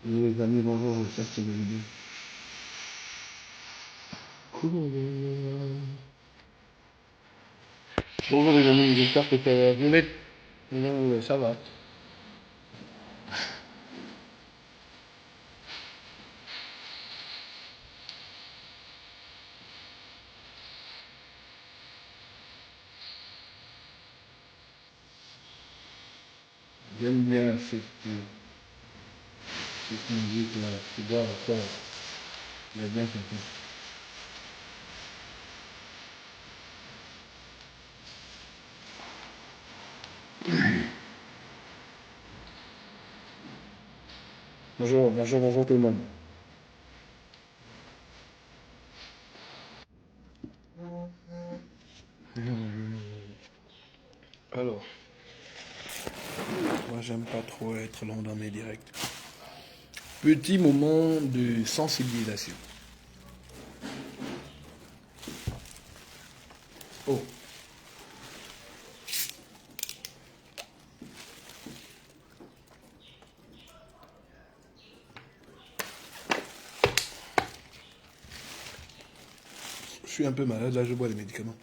Les amis, bonjour, j'espère que vous allez bien. Bonjour les amis, j'espère que ça va. Vous êtes. Non, ça va. J'aime bien cette musique là, tu vois, ça. J'aime bien ça. Bonjour, bonjour, bonjour tout le monde. Alors, moi j'aime pas trop être long dans mes directs. Petit moment de sensibilisation. Oh, je suis un peu malade, là je bois des médicaments.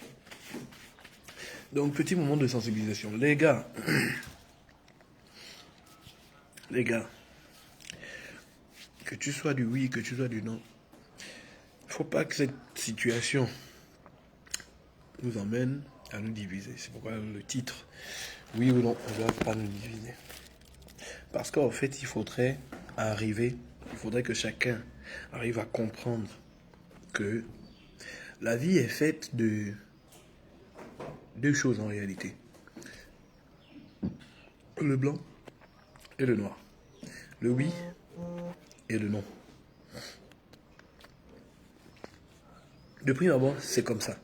Donc petit moment de sensibilisation. Les gars, que tu sois du oui, que tu sois du non, faut pas que cette situation nous emmène à nous diviser. C'est pourquoi le titre, oui ou non, on ne doit pas nous diviser. Parce qu'en fait, il faudrait que chacun arrive à comprendre que la vie est faite de deux choses en réalité. Le blanc et le noir. Le oui et le non. De prime abord, c'est comme ça.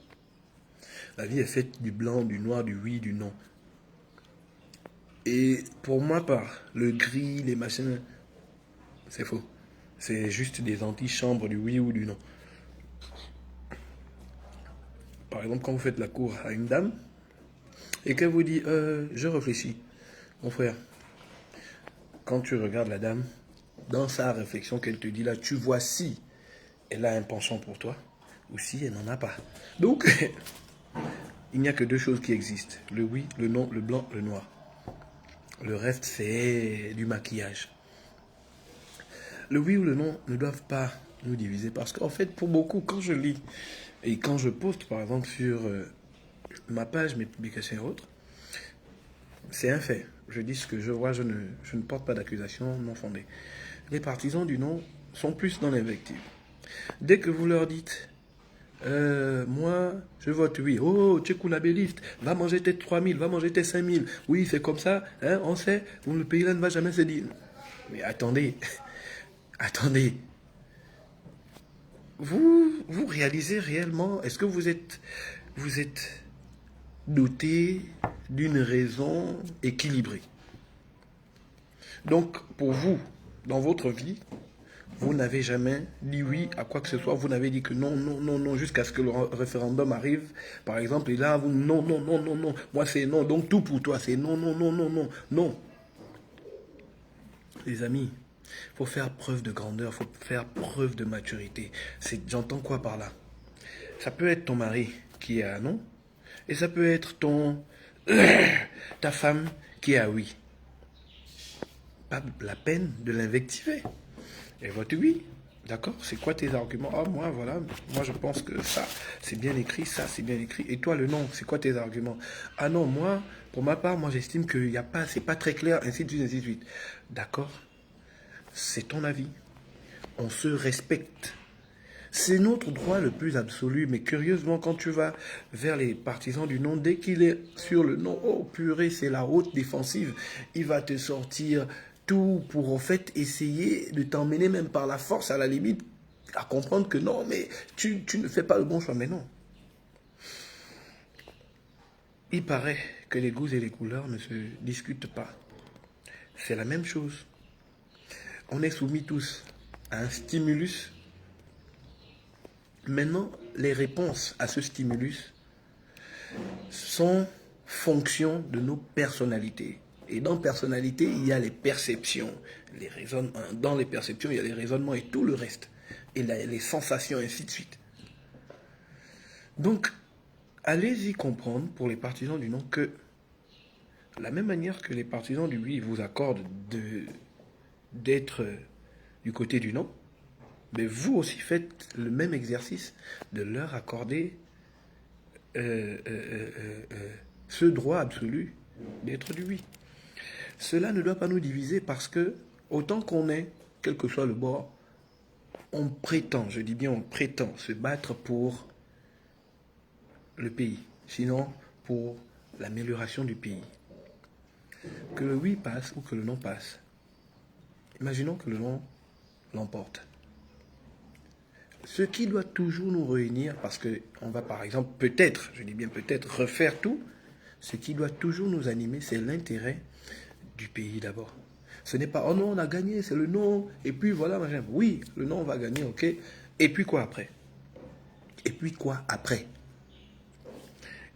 La vie est faite du blanc, du noir, du oui, du non. Et pour moi, par le gris, les machins, c'est faux. C'est juste des antichambres du oui ou du non. Par exemple, quand vous faites la cour à une dame et qu'elle vous dit je réfléchis, mon frère, quand tu regardes la dame, dans sa réflexion qu'elle te dit là, tu vois si elle a un penchant pour toi ou si elle n'en a pas. Donc, il n'y a que deux choses qui existent, le oui, le non, le blanc, le noir. Le reste, c'est du maquillage. Le oui ou le non ne doivent pas nous diviser parce qu'en fait, pour beaucoup, quand je lis et quand je poste par exemple sur ma page, mes publications et autres, c'est un fait. Je dis ce que je vois, je ne porte pas d'accusation non fondée. Les partisans du non sont plus dans l'invective. Dès que vous leur dites, moi, je vote oui. Oh, tu es coulabelliste. Va manger tes 3000, va manger tes 5000. Oui, c'est comme ça, hein, on sait, le pays-là ne va jamais se dire. Mais attendez, attendez. Vous réalisez réellement, est-ce que vous êtes doté d'une raison équilibrée? Donc, pour vous, dans votre vie, vous n'avez jamais dit oui à quoi que ce soit. Vous n'avez dit que non, non, non, non, jusqu'à ce que le référendum arrive, par exemple. Et là, vous, non, non, non, non, non. Moi, c'est non. Donc, tout pour toi, c'est non, non, non, non, non, non. Les amis, il faut faire preuve de grandeur, il faut faire preuve de maturité. J'entends quoi par là? Ça peut être ton mari qui est à non, et ça peut être ta femme qui est à oui. Pas la peine de l'invectiver. Et vote oui. D'accord? C'est quoi tes arguments? Ah, moi, voilà. Moi, je pense que ça, c'est bien écrit. Ça, c'est bien écrit. Et toi, le non, c'est quoi tes arguments? Ah non, moi, pour ma part, moi, j'estime qu'il y a pas, c'est pas très clair, ainsi de suite, ainsi de suite. D'accord? C'est ton avis. On se respecte. C'est notre droit le plus absolu, mais curieusement, quand tu vas vers les partisans du non, dès qu'il est sur le non, oh purée, c'est la haute défensive, il va te sortir tout pour en fait essayer de t'emmener même par la force à la limite à comprendre que non, mais tu ne fais pas le bon choix. Mais non, il paraît que les goûts et les couleurs ne se discutent pas. C'est la même chose. On est soumis tous à un stimulus. Maintenant, les réponses à ce stimulus sont fonction de nos personnalités. Et dans personnalité, il y a les perceptions, les raisonnements. Dans les perceptions, il y a les raisonnements et tout le reste. Et les sensations, ainsi de suite. Donc, allez-y comprendre pour les partisans du non que la même manière que les partisans du oui vous accordent d'être du côté du non, mais vous aussi faites le même exercice de leur accorder ce droit absolu d'être du oui. Cela ne doit pas nous diviser parce que, autant qu'on est, quel que soit le bord, on prétend, je dis bien on prétend, se battre pour le pays, sinon pour l'amélioration du pays. Que le oui passe ou que le non passe. Imaginons que le non l'emporte. Ce qui doit toujours nous réunir, parce qu'on va par exemple peut-être, je dis bien peut-être, refaire tout, ce qui doit toujours nous animer, c'est l'intérêt du pays d'abord. Ce n'est pas, oh non, on a gagné, c'est le non, et puis voilà, machin. Oui, le non, on va gagner, ok. Et puis quoi après? Et puis quoi après?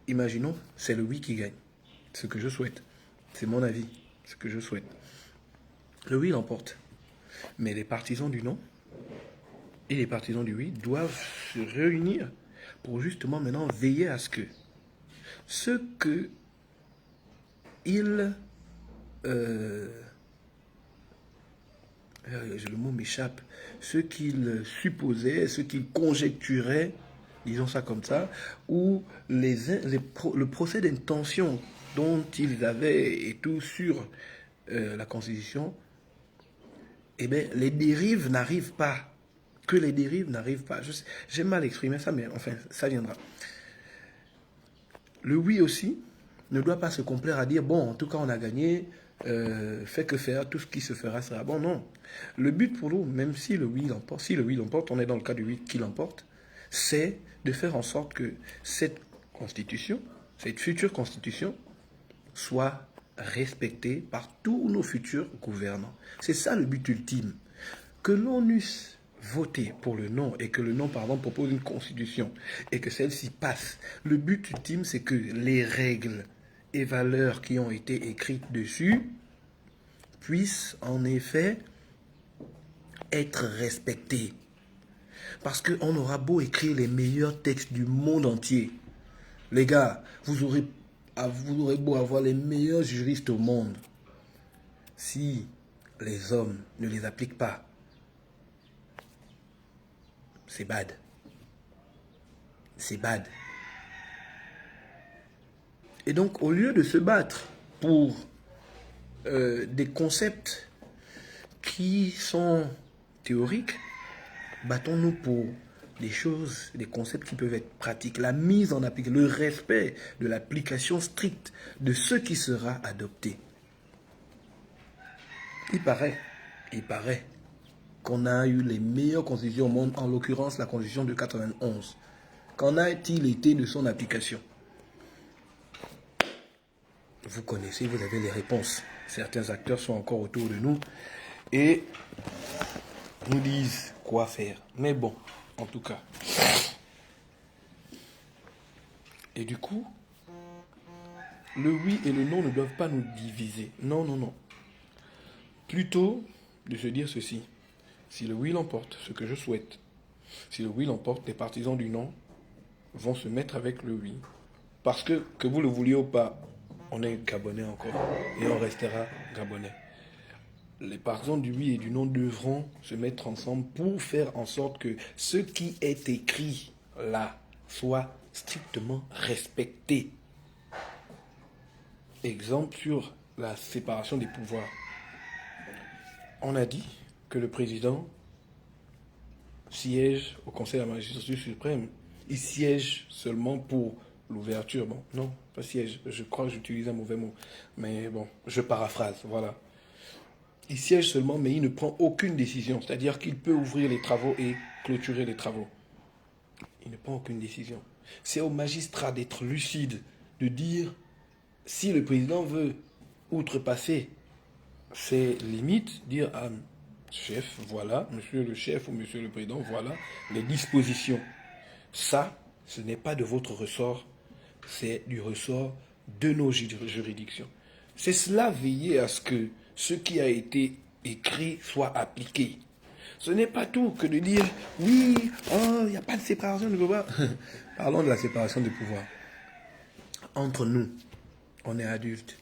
Imaginons, c'est le oui qui gagne. Ce que je souhaite. C'est mon avis, ce que je souhaite. Le oui l'emporte. Mais les partisans du non et les partisans du oui doivent se réunir pour justement maintenant veiller à ce que ce que ils... le mot m'échappe. Ce qu'ils supposaient, ce qu'ils conjecturaient, disons ça comme ça, ou le procès d'intention dont ils avaient et tout sur la Constitution, eh bien, les dérives n'arrivent pas. Que les dérives n'arrivent pas. J'ai mal exprimé ça, mais enfin, ça viendra. Le oui aussi ne doit pas se complaire à dire, bon, en tout cas, on a gagné, fait que faire, tout ce qui se fera sera bon. Non. Le but pour nous, même si le oui l'emporte, on est dans le cas du oui qui l'emporte, c'est de faire en sorte que cette constitution, cette future constitution, soit respectée par tous nos futurs gouvernants. C'est ça le but ultime. Que l'on eusse voté pour le non et que le non, pardon, propose une constitution et que celle-ci passe. Le but ultime, c'est que les règles et valeurs qui ont été écrites dessus puissent en effet être respectées. Parce qu'on aura beau écrire les meilleurs textes du monde entier. Les gars, vous aurez beau avoir les meilleurs juristes au monde. Si les hommes ne les appliquent pas, c'est bad. C'est bad. Et donc, au lieu de se battre pour des concepts qui sont théoriques, battons-nous pour des choses, des concepts qui peuvent être pratiques. La mise en application, le respect de l'application stricte de ce qui sera adopté. Il paraît qu'on a eu les meilleures constitutions au monde, en l'occurrence la constitution de 91. Qu'en a-t-il été de son application? Vous connaissez, vous avez les réponses. Certains acteurs sont encore autour de nous et nous disent quoi faire. Mais bon, en tout cas. Et du coup, le oui et le non ne doivent pas nous diviser. Non, non, non. Plutôt de se dire ceci. Si le oui l'emporte, ce que je souhaite, si le oui l'emporte, les partisans du non vont se mettre avec le oui. Parce que vous le vouliez ou pas, on est Gabonais encore. Et on restera Gabonais. les partisans du oui et du non devront se mettre ensemble pour faire en sorte que ce qui est écrit là soit strictement respecté. Exemple sur la séparation des pouvoirs. On a dit que le président siège au Conseil de la magistrature suprême. Il siège seulement pour l'ouverture. Bon, non, pas siège. Je crois que j'utilise un mauvais mot. Mais bon, je paraphrase, voilà. Il siège seulement, mais il ne prend aucune décision. C'est-à-dire qu'il peut ouvrir les travaux et clôturer les travaux. Il ne prend aucune décision. C'est au magistrat d'être lucide, de dire si le président veut outrepasser ses limites, dire à chef, voilà, monsieur le chef ou monsieur le président, voilà les dispositions. Ça, ce n'est pas de votre ressort, c'est du ressort de nos juridictions. C'est cela, veiller à ce que ce qui a été écrit soit appliqué. Ce n'est pas tout que de dire, oui, oh, il n'y a pas de séparation de pouvoir. Parlons de la séparation de pouvoir. Entre nous, on est adultes.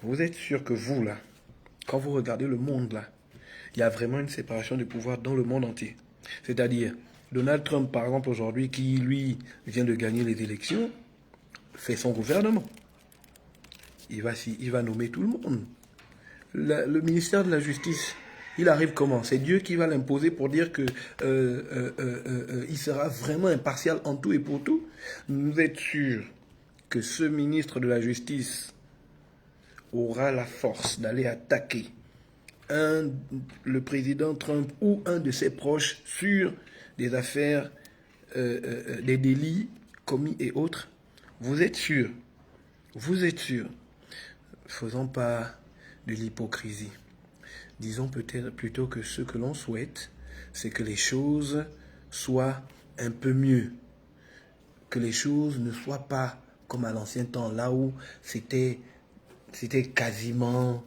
Vous êtes sûr que vous, là, quand vous regardez le monde, là, il y a vraiment une séparation de pouvoir dans le monde entier. C'est-à-dire, Donald Trump, par exemple, aujourd'hui, qui, lui, vient de gagner les élections, fait son gouvernement. Il va nommer tout le monde. Le ministère de la Justice, il arrive comment? C'est Dieu qui va l'imposer pour dire que il sera vraiment impartial en tout et pour tout. Vous êtes sûr que ce ministre de la Justice aura la force d'aller attaquer le président Trump ou un de ses proches sur des affaires, des délits commis et autres? Vous êtes sûr? Vous êtes sûr? Faisons pas de l'hypocrisie. Disons peut-être plutôt que ce que l'on souhaite, c'est que les choses soient un peu mieux. Que les choses ne soient pas comme à l'ancien temps, là où c'était quasiment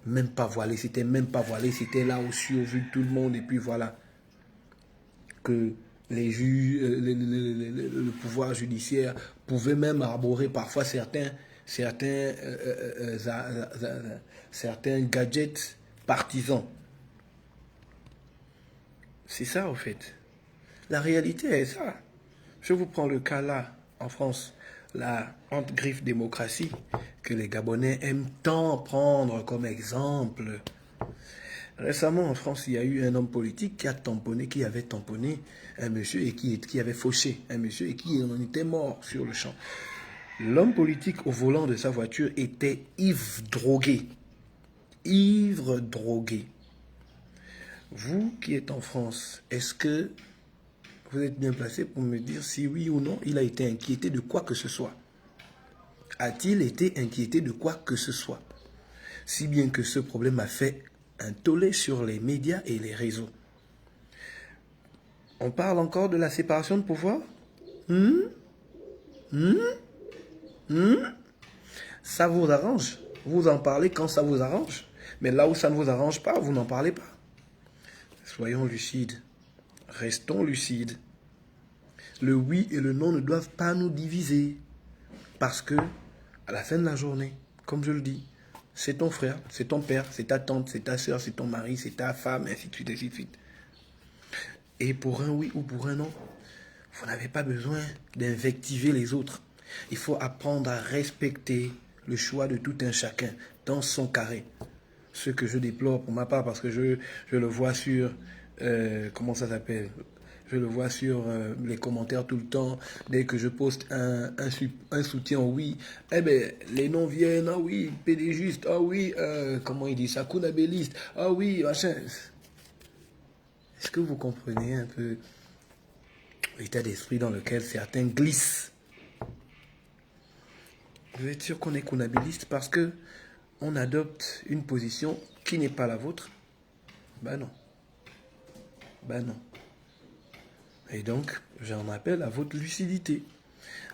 même pas voilé, c'était là aussi au vu de tout le monde, et puis voilà. Que les juges, le pouvoir judiciaire pouvait même arborer parfois certains gadgets partisans. C'est ça, au fait. La réalité est ça. Je vous prends le cas là, en France, la honte griffe démocratie que les Gabonais aiment tant prendre comme exemple. Récemment, en France, il y a eu un homme politique qui avait tamponné un monsieur et qui avait fauché un monsieur et qui en était mort sur le champ. L'homme politique au volant de sa voiture était ivre drogué. Ivre drogué. Vous qui êtes en France, est-ce que vous êtes bien placé pour me dire si oui ou non il a été inquiété de quoi que ce soit? A-t-il été inquiété de quoi que ce soit? Si bien que ce problème a fait un tollé sur les médias et les réseaux. On parle encore de la séparation de pouvoir? Ça vous arrange. Vous en parlez quand ça vous arrange. Mais là où ça ne vous arrange pas, vous n'en parlez pas. Soyons lucides. Restons lucides. Le oui et le non ne doivent pas nous diviser. Parce que, à la fin de la journée, comme je le dis, c'est ton frère, c'est ton père, c'est ta tante, c'est ta soeur, c'est ton mari, c'est ta femme, ainsi de suite, ainsi de suite. Et pour un oui ou pour un non, vous n'avez pas besoin d'invectiver les autres. Il faut apprendre à respecter le choix de tout un chacun dans son carré. Ce que je déplore pour ma part, parce que je le vois sur... comment ça s'appelle? Je le vois sur les commentaires tout le temps. Dès que je poste un soutien oui, eh ben, les noms viennent. Ah oui, pédégiste. Ah oui, comment il dit ça? Kunabéliste. Ah oui, machin. Est-ce que vous comprenez un peu l'état d'esprit dans lequel certains glissent? Vous êtes sûr qu'on est kunabéliste parce que on adopte une position qui n'est pas la vôtre? Ben non. Ben non. Et donc, j'en appelle à votre lucidité.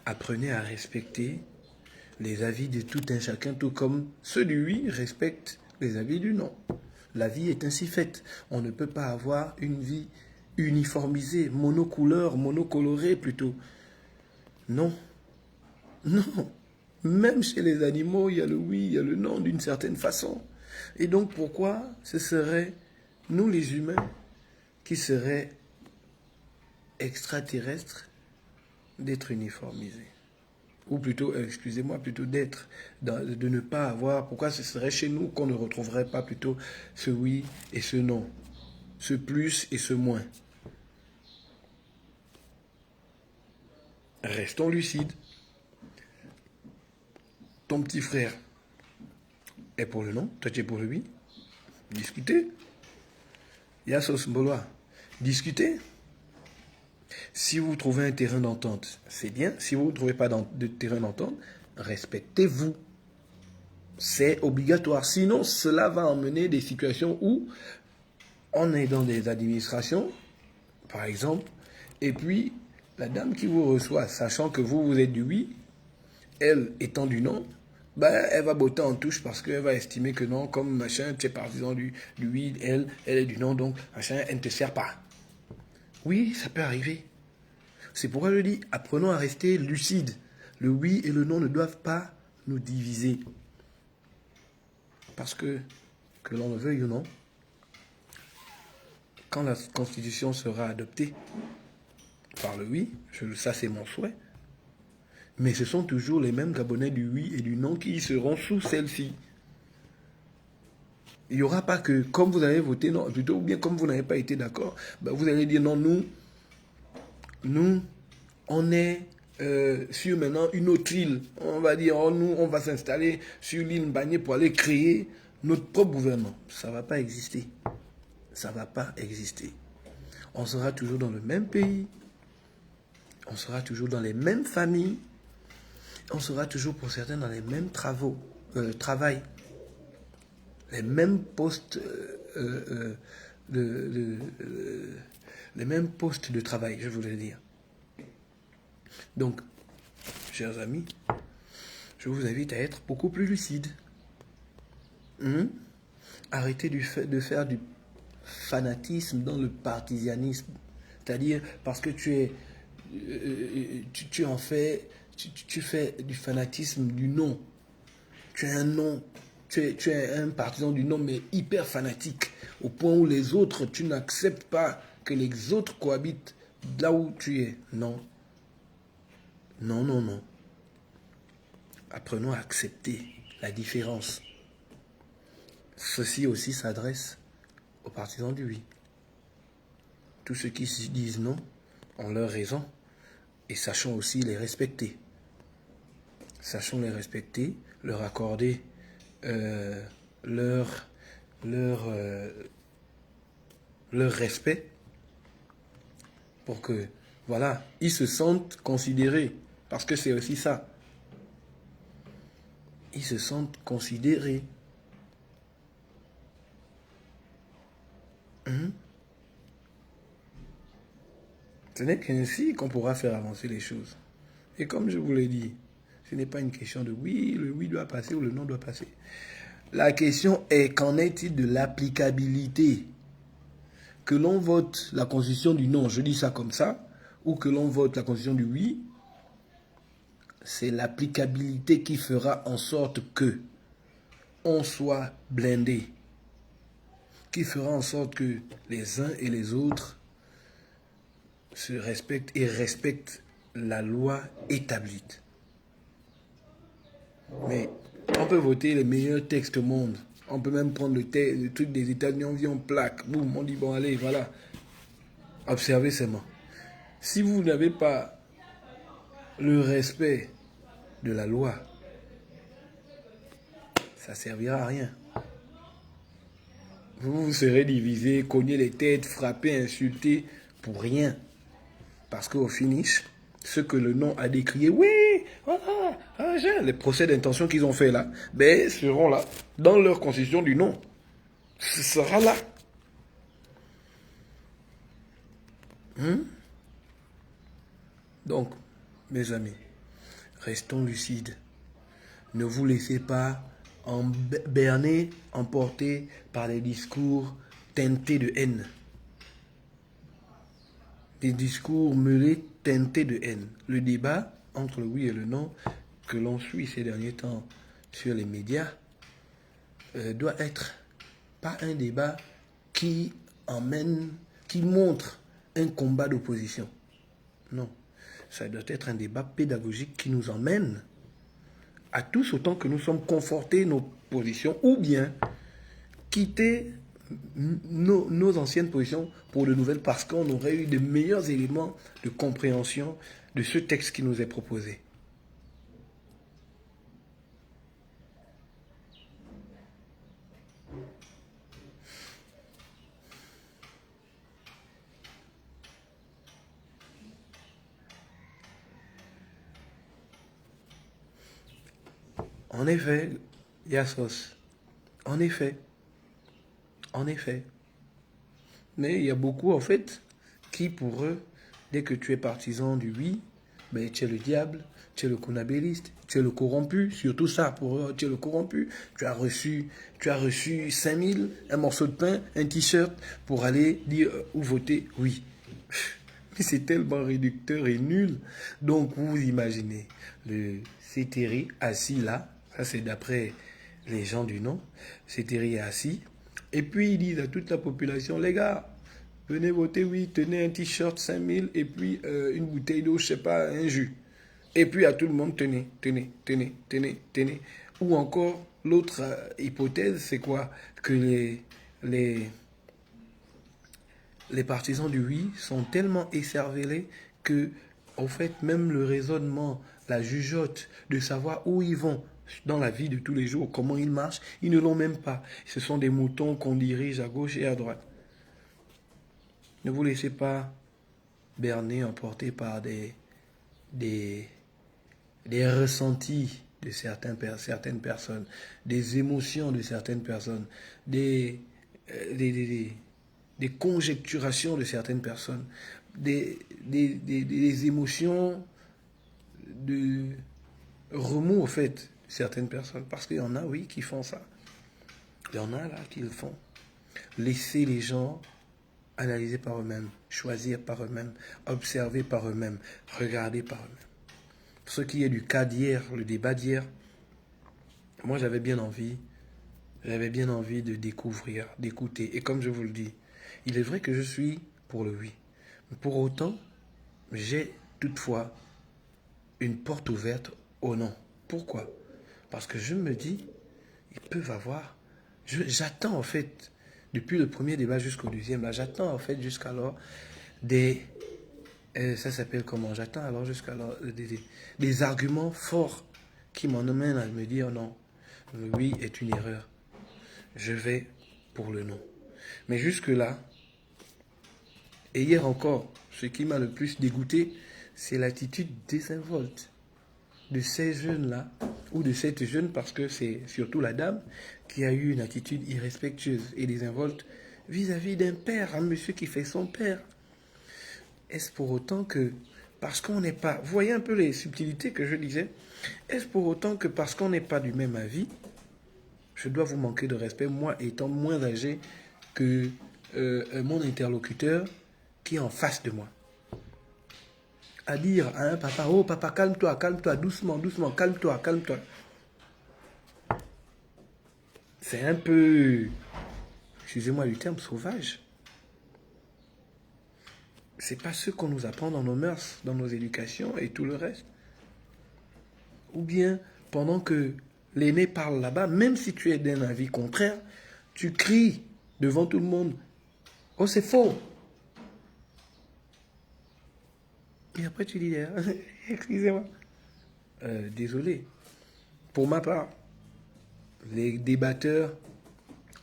Apprenez à respecter les avis de tout un chacun, tout comme ceux du oui respectent les avis du non. La vie est ainsi faite. On ne peut pas avoir une vie uniformisée, monocouleur, monocolorée plutôt. Non. Non. Même chez les animaux, il y a le oui, il y a le non d'une certaine façon. Et donc pourquoi ce serait nous les humains qui seraient extraterrestres d'être uniformisés? Ou plutôt, excusez-moi, plutôt d'être, de ne pas avoir, pourquoi ce serait chez nous qu'on ne retrouverait pas plutôt ce oui et ce non, ce plus et ce moins? Restons lucides. Ton petit frère est pour le non, toi tu es pour le oui. Discutez. Il y a sauce mboloa. Discutez. Si vous trouvez un terrain d'entente, c'est bien. Si vous ne trouvez pas de terrain d'entente, respectez-vous. C'est obligatoire. Sinon, cela va emmener des situations où on est dans des administrations, par exemple, et puis la dame qui vous reçoit, sachant que vous, vous êtes du oui, elle étant du non, ben, elle va botter en touche parce qu'elle va estimer que non, comme machin, tu es partisan du oui, elle est du non, donc machin, elle ne te sert pas. Oui, ça peut arriver. C'est pourquoi je dis, apprenons à rester lucides. Le oui et le non ne doivent pas nous diviser. Parce que l'on le veuille ou non, quand la Constitution sera adoptée par le oui, ça c'est mon souhait, mais ce sont toujours les mêmes Gabonais du oui et du non qui seront sous celle-ci. Il n'y aura pas que, comme vous avez voté non, plutôt, ou bien comme vous n'avez pas été d'accord, ben vous allez dire non, nous, on est sur maintenant une autre île. On va dire, oh, nous, on va s'installer sur l'île Mbagné pour aller créer notre propre gouvernement. Ça ne va pas exister. Ça ne va pas exister. On sera toujours dans le même pays. On sera toujours dans les mêmes familles. On sera toujours pour certains dans les mêmes travail. Les mêmes postes les mêmes postes de travail, je voulais dire. Donc, chers amis, je vous invite à être beaucoup plus lucide. Arrêtez de faire du fanatisme dans le partisanisme. C'est-à-dire, parce que tu fais du fanatisme du non. Tu es un non. Tu es un partisan du non, mais hyper fanatique. Au point où les autres, tu n'acceptes pas que les autres cohabitent là où tu es. Non. Non, non, non. Apprenons à accepter la différence. Ceci aussi s'adresse aux partisans du oui. Tous ceux qui se disent non ont leur raison et sachons aussi les respecter. Sachons les respecter, leur accorder leur respect pour que, voilà, ils se sentent considérés. Parce que c'est aussi ça. Ils se sentent considérés. Ce n'est qu'ainsi qu'on pourra faire avancer les choses. Et comme je vous l'ai dit, ce n'est pas une question de oui, le oui doit passer ou le non doit passer. La question est, qu'en est-il de l'applicabilité? Que l'on vote la constitution du non, je dis ça comme ça, ou que l'on vote la constitution du oui, c'est l'applicabilité qui fera en sorte que on soit blindé, qui fera en sorte que les uns et les autres se respectent et respectent la loi établie. Mais on peut voter les meilleurs textes au monde. On peut même prendre le truc des États-Unis, on vient en plaque, boum, on dit bon allez, voilà. Observez seulement. Si vous n'avez pas le respect de la loi, ça ne servira à rien. Vous serez divisé, cogner les têtes, frapper, insulter, pour rien. Parce qu'au finish, ce que le non a décrié, oui, voilà, les procès d'intention qu'ils ont fait là, ben, seront là, dans leur constitution du non. Ce sera là. Donc, mes amis, restons lucides. Ne vous laissez pas berner, emporter par les discours teintés de haine. Des discours mêlés teintés de haine. Le débat entre le oui et le non, que l'on suit ces derniers temps sur les médias doit être pas un débat qui montre un combat d'opposition. Non, ça doit être un débat pédagogique qui nous emmène à tous autant que nous sommes confortés nos positions ou bien quitter nos anciennes positions pour de nouvelles parce qu'on aurait eu de meilleurs éléments de compréhension de ce texte qui nous est proposé. En effet, Yassos, en effet. Mais il y a beaucoup, en fait, qui pour eux, dès que tu es partisan du oui, ben, tu es le diable, tu es le conabéliste, tu es le corrompu, surtout ça, pour eux, tu es le corrompu. Tu as reçu 5000, un morceau de pain, un t-shirt, pour aller dire ou voter oui. Mais c'est tellement réducteur et nul. Donc, vous imaginez, le Céteri assis là, ça c'est d'après les gens du nom, Céteri est assis, et puis ils disent à toute la population, les gars, venez voter oui, tenez un t-shirt 5000 et puis une bouteille d'eau, je sais pas, un jus. Et puis à tout le monde, tenez. Ou encore, l'autre hypothèse, c'est quoi? Que les partisans du oui sont tellement écervelés que, en fait, même le raisonnement, la jugeote de savoir où ils vont dans la vie de tous les jours, comment ils marchent, ils ne l'ont même pas. Ce sont des moutons qu'on dirige à gauche et à droite. Ne vous laissez pas berner, emporter par des ressentis de certaines personnes, des émotions de certaines personnes, des conjecturations de certaines personnes, des émotions de remous, au fait, de certaines personnes. Parce qu'il y en a, oui, qui font ça. Il y en a, là, qui le font. Laisser les gens analyser par eux-mêmes, choisir par eux-mêmes, observer par eux-mêmes, regarder par eux-mêmes. Pour ce qui est du cas d'hier, le débat d'hier, moi j'avais bien envie de découvrir, d'écouter. Et comme je vous le dis, il est vrai que je suis pour le oui. Mais pour autant, j'ai toutefois une porte ouverte au non. Pourquoi? Parce que je me dis, ils peuvent avoir... J'attends en fait, depuis le premier débat jusqu'au deuxième, là, j'attends en fait jusqu'alors ça s'appelle comment? J'attends alors jusqu'alors des arguments forts qui m'en amènent à me dire non, le oui est une erreur. Je vais pour le non. Mais jusque-là, et hier encore, ce qui m'a le plus dégoûté, c'est l'attitude désinvolte de ces jeunes-là, ou de cette jeune, parce que c'est surtout la dame, qui a eu une attitude irrespectueuse et désinvolte vis-à-vis d'un père, un monsieur qui fait son père. Est-ce pour autant que, parce qu'on n'est pas... Vous voyez un peu les subtilités que je disais? Est-ce pour autant que parce qu'on n'est pas du même avis, je dois vous manquer de respect, moi étant moins âgé que mon interlocuteur qui est en face de moi? À dire à un papa, oh papa, calme-toi, doucement, calme-toi. C'est un peu, excusez-moi du terme, sauvage. C'est pas ce qu'on nous apprend dans nos mœurs, dans nos éducations et tout le reste. Ou bien, pendant que l'aîné parle là-bas, même si tu es d'un avis contraire, tu cries devant tout le monde, oh c'est faux. Et après tu dis, excusez-moi. Désolé. Pour ma part, les débatteurs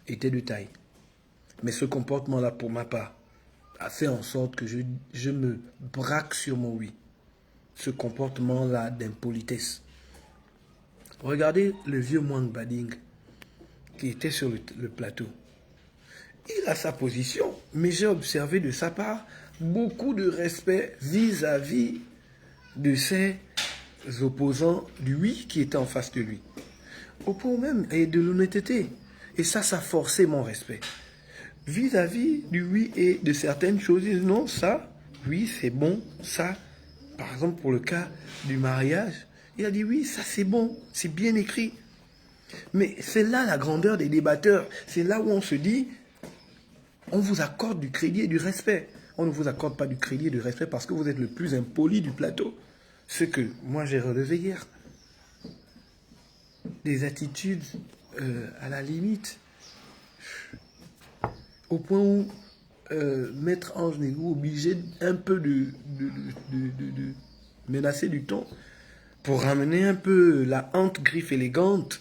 étaient de taille. Mais ce comportement-là, pour ma part, a fait en sorte que je me braque sur mon oui. Ce comportement-là d'impolitesse. Regardez le vieux Mwang Bading qui était sur le plateau. Il a sa position, mais j'ai observé de sa part beaucoup de respect vis-à-vis de ses opposants du oui qui étaient en face de lui. Au point même, et de l'honnêteté. Et ça forçait mon respect. Vis-à-vis du oui et de certaines choses, non, ça, oui, c'est bon, ça. Par exemple, pour le cas du mariage, Il a dit oui, ça c'est bon, c'est bien écrit. Mais c'est là la grandeur des débatteurs. C'est là où on se dit, on vous accorde du crédit et du respect. On ne vous accorde pas du crédit et du respect parce que vous êtes le plus impoli du plateau. Ce que moi j'ai relevé hier. Des attitudes à la limite. Au point où Maître Ange Negou obligé un peu de menacer du ton pour ramener un peu la hante griffe élégante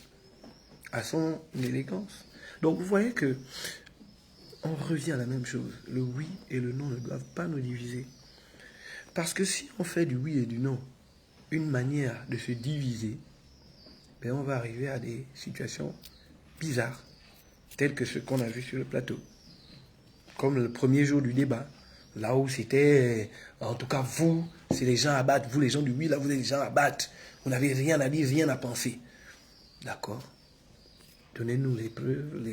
à son élégance. Donc vous voyez que on revient à la même chose. Le oui et le non ne doivent pas nous diviser. Parce que si on fait du oui et du non une manière de se diviser, ben on va arriver à des situations bizarres, telles que ce qu'on a vu sur le plateau. Comme le premier jour du débat, là où c'était, en tout cas vous, c'est les gens à battre, vous les gens du oui, là vous êtes les gens à battre, vous n'avez rien à dire, rien à penser. D'accord? Donnez-nous les preuves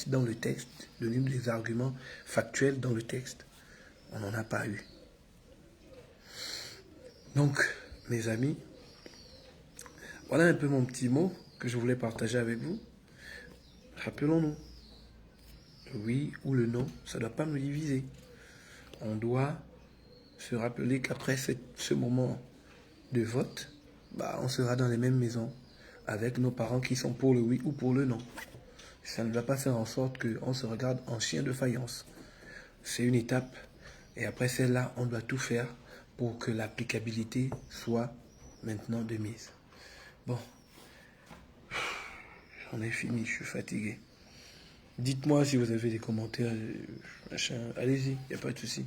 dans le texte, donnez-nous des arguments factuels dans le texte. On n'en a pas eu. Donc, mes amis, voilà un peu mon petit mot que je voulais partager avec vous. Rappelons-nous, le oui ou le non, ça ne doit pas nous diviser. On doit se rappeler qu'après ce moment de vote, bah, on sera dans les mêmes maisons avec nos parents qui sont pour le oui ou pour le non. Ça ne va pas faire en sorte qu'on se regarde en chien de faïence. C'est une étape. Et après celle-là, on doit tout faire pour que l'applicabilité soit maintenant de mise. Bon, j'en ai fini, je suis fatigué. Dites-moi si vous avez des commentaires, machin. Allez-y, il n'y a pas de souci.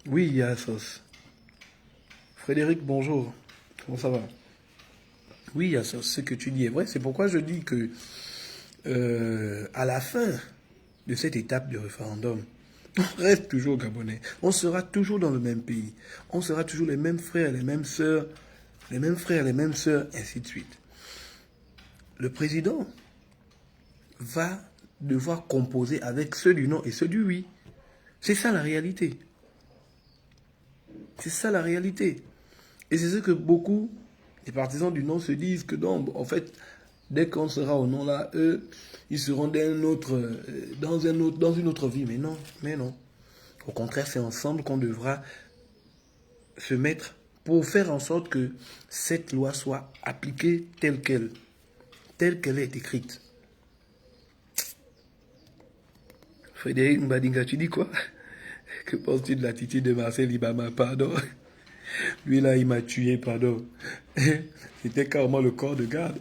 Oui, il y a la sauce. Frédéric, bonjour. Comment ça va? Oui, il y a sauce. Ce que tu dis est vrai. C'est pourquoi je dis que à la fin de cette étape du référendum, on reste toujours Gabonais. On sera toujours dans le même pays. On sera toujours les mêmes frères, les mêmes sœurs, les mêmes frères, les mêmes sœurs, ainsi de suite. Le président va devoir composer avec ceux du non et ceux du oui. C'est ça la réalité. C'est ça la réalité. Et c'est ce que beaucoup des partisans du non se disent que non, en fait, dès qu'on sera au non là, eux, ils seront dans une autre vie. Mais non, mais non. Au contraire, c'est ensemble qu'on devra se mettre pour faire en sorte que cette loi soit appliquée telle qu'elle est écrite. Frédéric Mbadinga, tu dis quoi? Que penses-tu de l'attitude de Marcel Ibama? Pardon. Lui là, il m'a tué, pardon. C'était carrément le corps de garde.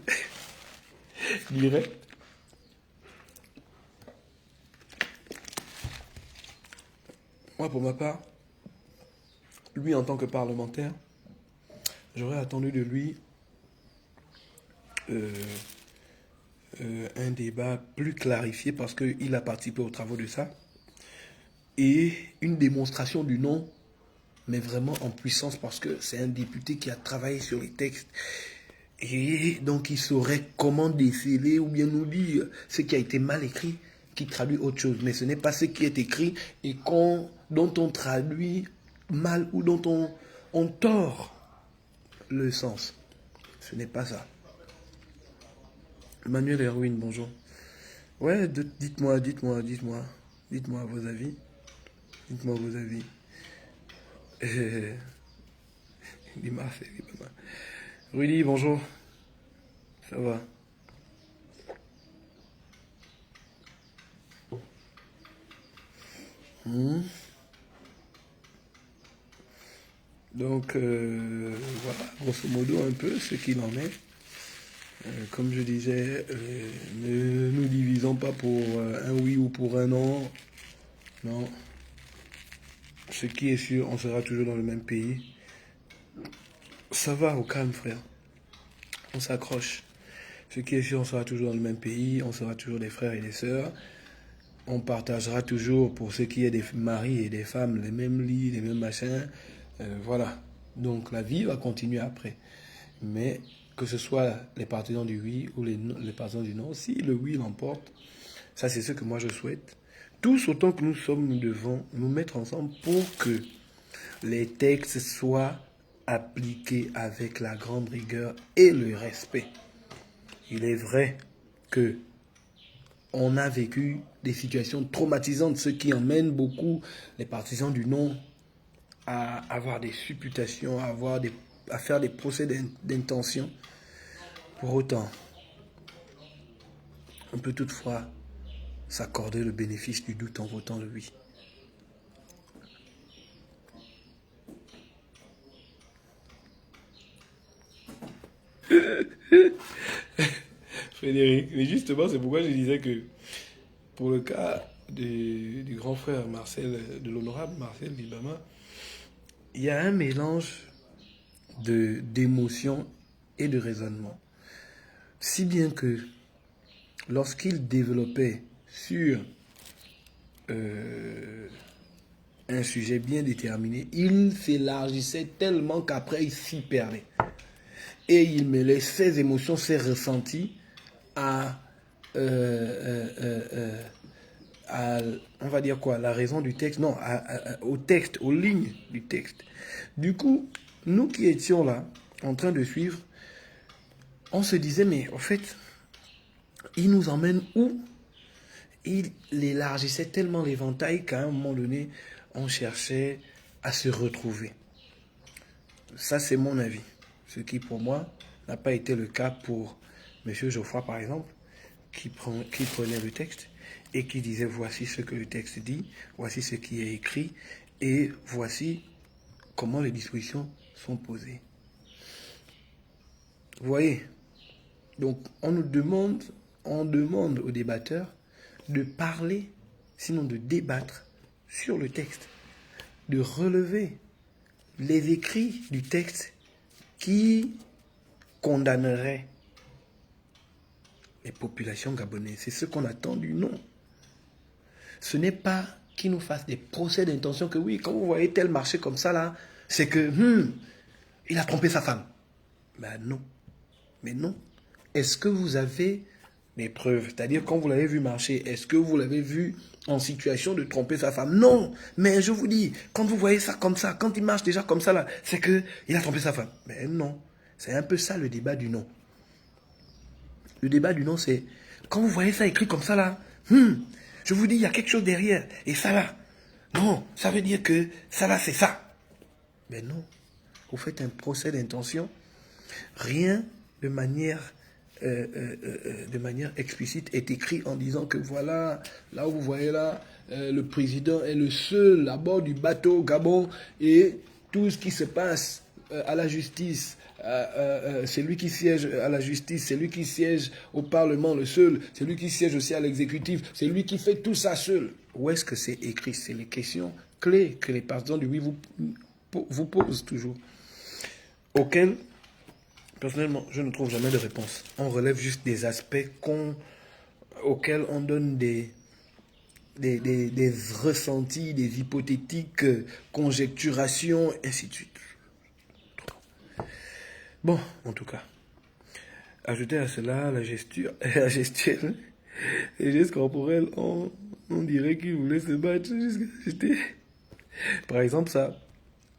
Direct. Moi, pour ma part, lui en tant que parlementaire, j'aurais attendu de lui un débat plus clarifié parce qu'il a participé aux travaux de ça. Et une démonstration du non, mais vraiment en puissance parce que c'est un député qui a travaillé sur les textes. Et donc il saurait comment déceler ou bien nous dire ce qui a été mal écrit qui traduit autre chose. Mais ce n'est pas ce qui est écrit et dont on traduit mal ou dont on tord le sens. Ce n'est pas ça. Manuel Erwin, bonjour. Ouais, dites-moi vos avis. Dites-moi vos avis. Rudy, bonjour. Ça va? Donc, voilà, grosso modo, un peu ce qu'il en est. Comme je disais, ne nous divisons pas pour un oui ou pour un non. Non. Ce qui est sûr, on sera toujours dans le même pays. Ça va au calme, frère. On s'accroche. Ce qui est sûr, on sera toujours dans le même pays, on sera toujours des frères et des sœurs. On partagera toujours, pour ce qui est des maris et des femmes, les mêmes lits, les mêmes machins. Voilà. Donc la vie va continuer après. Mais que ce soit les partisans du oui ou les partisans du non, si le oui l'emporte, ça c'est ce que moi je souhaite. Tous autant que nous sommes, nous devons nous mettre ensemble pour que les textes soient appliqués avec la grande rigueur et le respect. Il est vrai que on a vécu des situations traumatisantes, ce qui emmène beaucoup les partisans du non à avoir des supputations, à faire des procès d'intention. Pour autant, on peut toutefois s'accorder le bénéfice du doute en votant le oui. Frédéric, mais justement, c'est pourquoi je disais que pour le cas du grand frère Marcel, de l'honorable Marcel Libama, il y a un mélange d'émotions et de raisonnement. Si bien que lorsqu'il développait sur un sujet bien déterminé, il s'élargissait tellement qu'après il s'y perdait. Et il mêlait ses émotions, ses ressentis à, on va dire quoi, la raison du texte, non, au texte, aux lignes du texte. Du coup, nous qui étions là, en train de suivre, on se disait, mais en fait, il nous emmène où? Il élargissait tellement l'éventail qu'à un moment donné, on cherchait à se retrouver. Ça, c'est mon avis. Ce qui, pour moi, n'a pas été le cas pour M. Geoffroy, par exemple, qui prenait le texte et qui disait voici ce que le texte dit, voici ce qui est écrit et voici comment les dispositions sont posées. Vous voyez? Donc, on demande aux débatteurs de parler, sinon de débattre sur le texte, de relever les écrits du texte qui condamneraient les populations gabonaises. C'est ce qu'on attend du non. Ce n'est pas qu'ils nous fassent des procès d'intention que oui, quand vous voyez tel marché comme ça là, c'est que il a trompé sa femme. Ben non. Mais non. Est-ce que vous avez des preuves? C'est-à-dire quand vous l'avez vu marcher, est-ce que vous l'avez vu en situation de tromper sa femme? Non. Mais je vous dis, quand vous voyez ça comme ça, quand il marche déjà comme ça là, c'est que il a trompé sa femme. Mais non. C'est un peu ça le débat du non. Le débat du non, c'est quand vous voyez ça écrit comme ça là, je vous dis, il y a quelque chose derrière. Et ça là, non, ça veut dire que ça là, c'est ça. Mais non. Vous faites un procès d'intention. Rien de manière explicite est écrit en disant que voilà, là où vous voyez là, le président est le seul à bord du bateau Gabon et tout ce qui se passe à la justice, c'est lui qui siège à la justice, c'est lui qui siège au Parlement le seul, c'est lui qui siège aussi à l'exécutif, c'est lui qui fait tout ça seul. Où est-ce que c'est écrit? C'est les questions clés que les partisans du oui vous posent toujours, auxquelles personnellement, je ne trouve jamais de réponse. On relève juste des aspects auxquels on donne des ressentis, des hypothétiques conjecturations, ainsi de suite. Bon, en tout cas, ajouter à cela la gestuelle, les gestes corporels, on dirait qu'il voulait se battre jusqu'à jeter. Par exemple, ça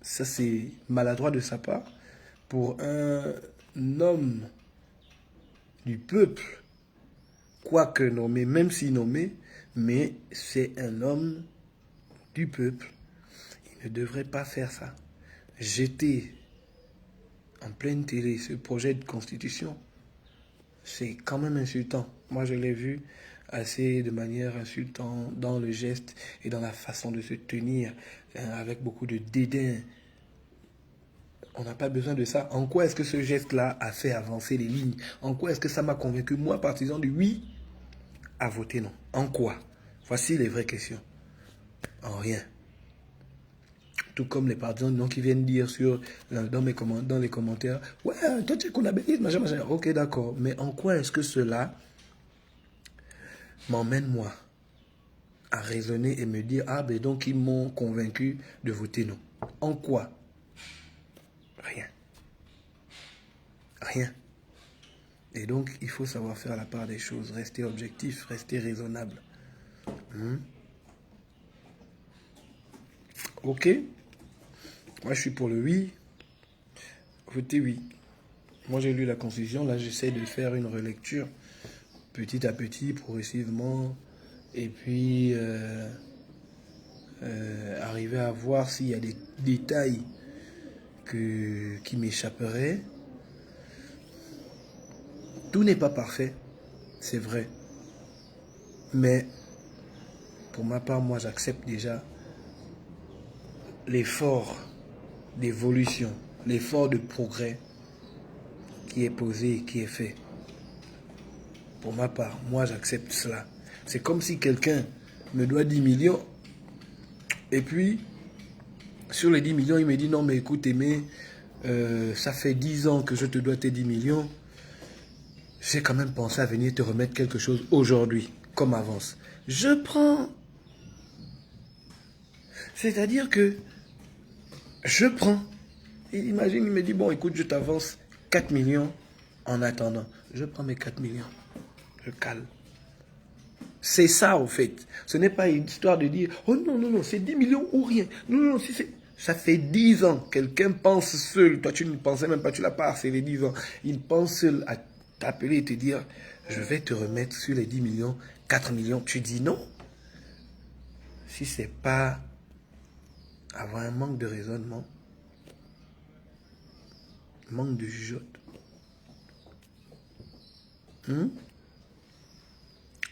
c'est maladroit de sa part pour un homme du peuple, quoique nommé, même si nommé, mais c'est un homme du peuple. Il ne devrait pas faire ça. Jeter en pleine télé ce projet de constitution, c'est quand même insultant. Moi, je l'ai vu assez de manière insultante dans le geste et dans la façon de se tenir, avec beaucoup de dédain. On n'a pas besoin de ça. En quoi est-ce que ce geste-là a fait avancer les lignes? En quoi est-ce que ça m'a convaincu, moi, partisan du oui, à voter non? En quoi? Voici les vraies questions. En rien. Tout comme les partisans du non qui viennent dire dans les commentaires, ouais, toi tu es conabéliste, machin, machin. Ok, d'accord. Mais en quoi est-ce que cela m'emmène, moi, à raisonner et me dire, ah ben donc ils m'ont convaincu de voter non. En quoi? Rien. Rien. Et donc, il faut savoir faire la part des choses, rester objectif, rester raisonnable. Ok? Moi, je suis pour le oui. Votez oui. Moi, j'ai lu la Constitution. Là, j'essaie de faire une relecture petit à petit, progressivement. Et puis, arriver à voir s'il y a des détails qui m'échapperaient. Tout n'est pas parfait, c'est vrai. Mais, pour ma part, moi, j'accepte déjà l'effort d'évolution, l'effort de progrès qui est posé et qui est fait. Pour ma part, moi j'accepte cela. C'est comme si quelqu'un me doit 10 millions et puis sur les 10 millions il me dit non mais écoute Aimé, ça fait 10 ans que je te dois tes 10 millions. J'ai quand même pensé à venir te remettre quelque chose aujourd'hui comme avance. Je prends. C'est-à-dire que je prends. Et imagine, il me dit, bon, écoute, je t'avance 4 millions en attendant. Je prends mes 4 millions. Je cale. C'est ça, au fait. Ce n'est pas une histoire de dire, oh non, non, non, c'est 10 millions ou rien. Non, non, non, si c'est... Ça fait 10 ans. Quelqu'un pense seul. Toi, tu ne pensais même pas, tu l'as pas harcelé 10 ans. Il pense seul à t'appeler et te dire, je vais te remettre sur les 10 millions, 4 millions. Tu dis non. Si c'est pas avoir un manque de raisonnement, manque de jugeote.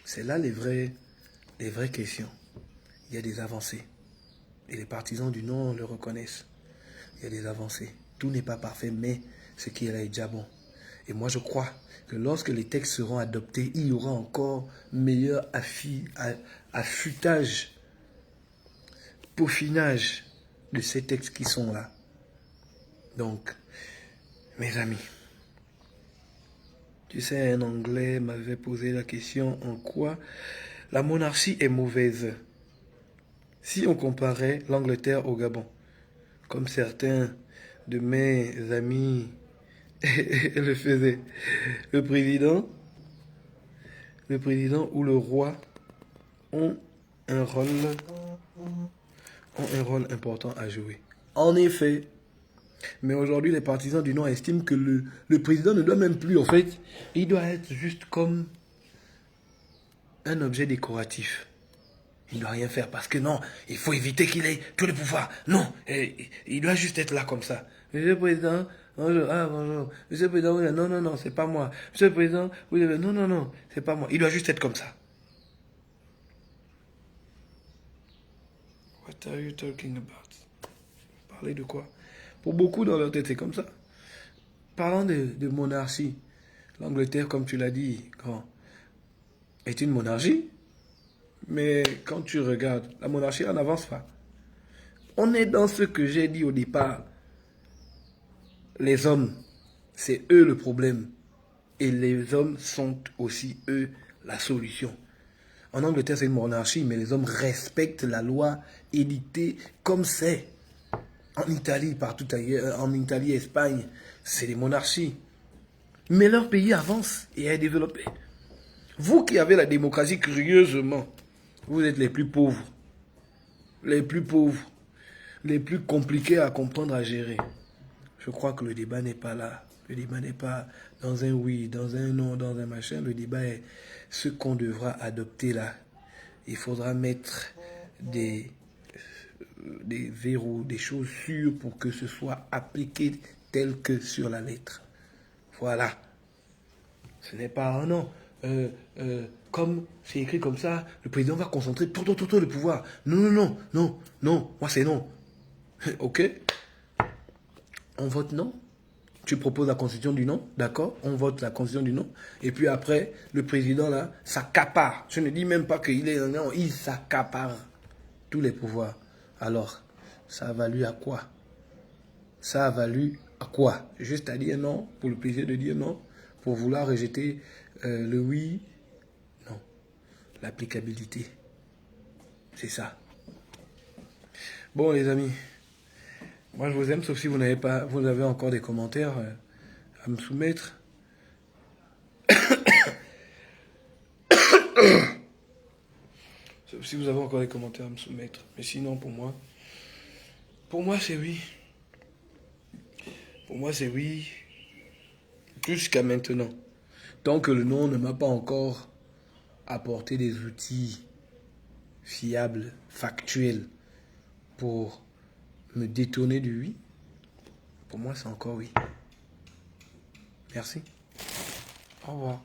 C'est là les vraies questions. Il y a des avancées. Et les partisans du non le reconnaissent. Il y a des avancées. Tout n'est pas parfait, mais ce qui est là est déjà bon. Et moi, je crois que lorsque les textes seront adoptés, il y aura encore meilleur affûtage, peaufinage de ces textes qui sont là. Donc, mes amis, tu sais, un Anglais m'avait posé la question en quoi la monarchie est mauvaise si on comparait l'Angleterre au Gabon. Comme certains de mes amis le faisaient. Le président ou le roi ont un rôle important à jouer. En effet. Mais aujourd'hui, les partisans du non estiment que le président ne doit même plus, en fait, il doit être juste comme un objet décoratif. Il ne doit rien faire parce que non, il faut éviter qu'il ait tous les pouvoirs. Non, il doit juste être là comme ça. Monsieur le Président, bonjour, bonjour. Monsieur le Président, non, non, non, c'est pas moi. Monsieur le Président, non, non, non, c'est pas moi. Il doit juste être comme ça. What are you talking about? Parler de quoi? Pour beaucoup dans leur tête, c'est comme ça. Parlant de monarchie, l'Angleterre, comme tu l'as dit, est une monarchie. Mais quand tu regardes, la monarchie n'avance pas. On est dans ce que j'ai dit au départ. Les hommes, c'est eux le problème. Et les hommes sont aussi, eux, la solution. En Angleterre, c'est une monarchie, mais les hommes respectent la loi éditée comme c'est. En Italie, partout ailleurs, en Italie, Espagne, c'est des monarchies. Mais leur pays avance et est développé. Vous qui avez la démocratie, curieusement, vous êtes les plus pauvres, les plus compliqués à comprendre, à gérer. Je crois que le débat n'est pas là. Le débat n'est pas dans un oui, dans un non, dans un machin. Le débat est ce qu'on devra adopter là. Il faudra mettre des verrous, des choses sûres pour que ce soit appliqué tel que sur la lettre. Voilà. Ce n'est pas un non. Comme c'est écrit comme ça, le président va concentrer tout le pouvoir. Non, non, non, non, non, moi c'est non. Ok? On vote non. Tu proposes la constitution du non, d'accord? On vote la constitution du non. Et puis après, le président là, s'accapare. Je ne dis même pas qu'il est non, il s'accapare tous les pouvoirs. Alors, Ça a valu à quoi? Ça a valu à quoi? Juste à dire non, pour le plaisir de dire non, pour vouloir rejeter le oui? Non. L'applicabilité. C'est ça. Bon, les amis, moi je vous aime, sauf si vous avez encore des commentaires à me soumettre. Sauf si vous avez encore des commentaires à me soumettre. Mais sinon, pour moi c'est oui. Pour moi c'est oui. Jusqu'à maintenant. Tant que le non ne m'a pas encore apporté des outils fiables, factuels, pour me détourner du oui, pour moi c'est encore oui. Merci. Au revoir.